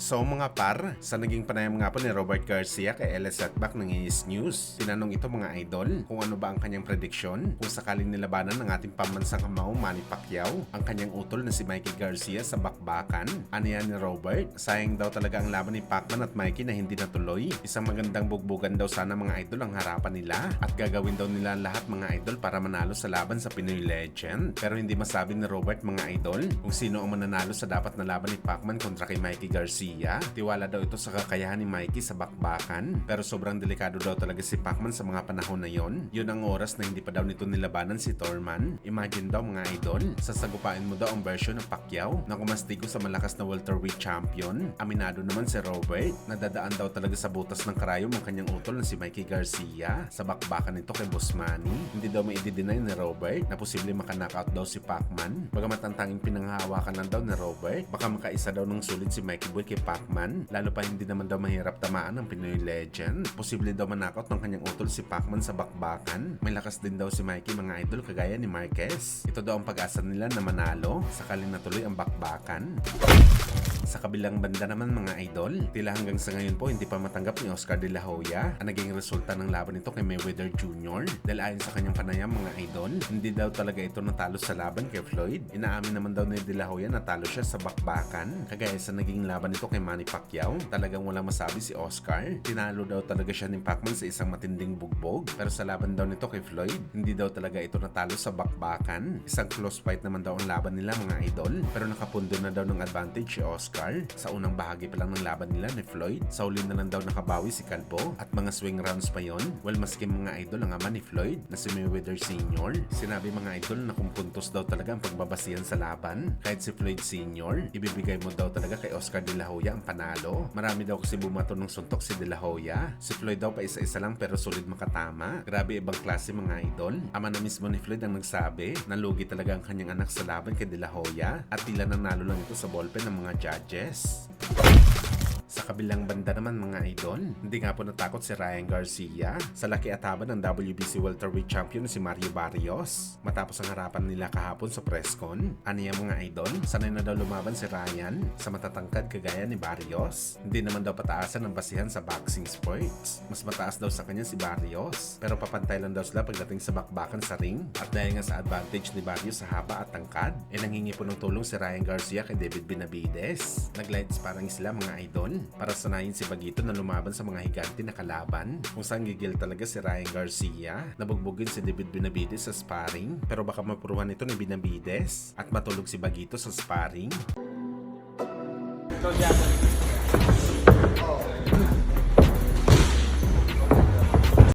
So mga par, sa naging panayam nga po ni Robert Garcia kay Ellis Setback ng Is News, tinanong ito mga idol kung ano ba ang kanyang prediksyon kung sakaling nilabanan ng ating pambansang kamao Manny Pacquiao ang kanyang utol na si Mikey Garcia sa bakbakan. Ano yan ni Robert? Sayang daw talaga ang laban ni Pacman at Mikey na hindi natuloy. Isang magandang bugbugan daw sana mga idol ang harapan nila at gagawin daw nila lahat mga idol para manalo sa laban sa Pinoy Legend. Pero hindi masabi ni Robert mga idol kung sino ang mananalo sa dapat na laban ni Pacman kontra kay Mikey Garcia. Tiwala daw ito sa kakayahan ni Mikey sa bakbakan, pero sobrang delikado daw talaga si Pacman sa mga panahon na yon. Yun ang oras na hindi pa daw nito nilabanan si Thurman. Imagine daw mga idol, sasagupain mo daw ang version ng Pacquiao na kumastigo sa malakas na welterweight champion. Aminado naman si Robert na dadaan daw talaga sa butas ng karayom ang kanyang utol na si Mikey Garcia sa bakbakan nito kay Boss Manny. Hindi daw maidideny ni Robert na posible makanockout daw si Pacman. Bagamat ang tanging pinanghahawakan lang daw ni Robert, baka makaisa daw ng sulit si Mikey Boy kay Pacman, lalo pa hindi naman daw mahirap tamaan ng Pinoy Legend. Posible daw manakot ng kanyang utol si Pacman sa bakbakan. May lakas din daw si Mikey mga idol kagaya ni Marquez. Ito daw ang pag-asa nila na manalo sakaling natuloy ang bakbakan. Sa kabilang banda naman mga idol, tila hanggang sa ngayon po hindi pa matanggap ni Oscar De La Hoya ang naging resulta ng laban nito kay Mayweather Jr. Dahil ayon sa kanyang panayam mga idol, hindi daw talaga ito natalo sa laban kay Floyd. Inaamin naman daw ni De La Hoya na talo siya sa bakbakan. Kagaya sa naging laban nito kay Manny Pacquiao, talagang walang masabi si Oscar. Tinalo daw talaga siya ni Pacman sa isang matinding bugbog. Pero sa laban daw nito kay Floyd, hindi daw talaga ito natalo sa bakbakan. Isang close fight naman daw ang laban nila mga idol. Pero nakapundo na daw ng advantage si Oscar sa unang bahagi pa lang ng laban nila ni Floyd. Sa uli na lang daw nakabawi si Calvo at mga swing rounds pa yon. Well, maski mga idol ang ama ni Floyd na si Mayweather Sr. Sinabi mga idol na kung puntos daw talaga ang pagbabasihan sa laban, kahit si Floyd Sr. ibibigay mo daw talaga kay Oscar De La Hoya ang panalo. Marami daw kasi bumato ng suntok si De La Hoya. Si Floyd daw pa isa-isa lang pero solid makatama. Grabe ibang klase mga idol. Ama na mismo ni Floyd ang nagsabi na lugi talaga ang kanyang anak sa laban kay De La Hoya at tila nanalo lang ito sa ballpen ng mga judges. Sa kabilang banda naman mga idol, hindi nga po natakot si Ryan Garcia sa laki at haba ng WBC welterweight champion si Mario Barrios. Matapos ang harapan nila kahapon sa presscon, ano mga idol, sanay na daw lumaban si Ryan sa matatangkad kagaya ni Barrios. Hindi naman daw pataasan ng basihan sa boxing sports. Mas mataas daw sa kanya si Barrios, pero papantay lang daw sila pagdating sa bakbakan sa ring. At dahil nga sa advantage ni Barrios sa haba at tangkad, nanghingi po ng tulong si Ryan Garcia kay David Benavides. Nag-light sparring sila mga idol para sanayin si Bagito na lumaban sa mga higanti na kalaban, kung saan gigil talaga si Ryan Garcia na bugbugin si David Benavides sa sparring, pero baka mapuruhan ito ni Benavides at matulog si Bagito sa sparring. Ikaw dyan.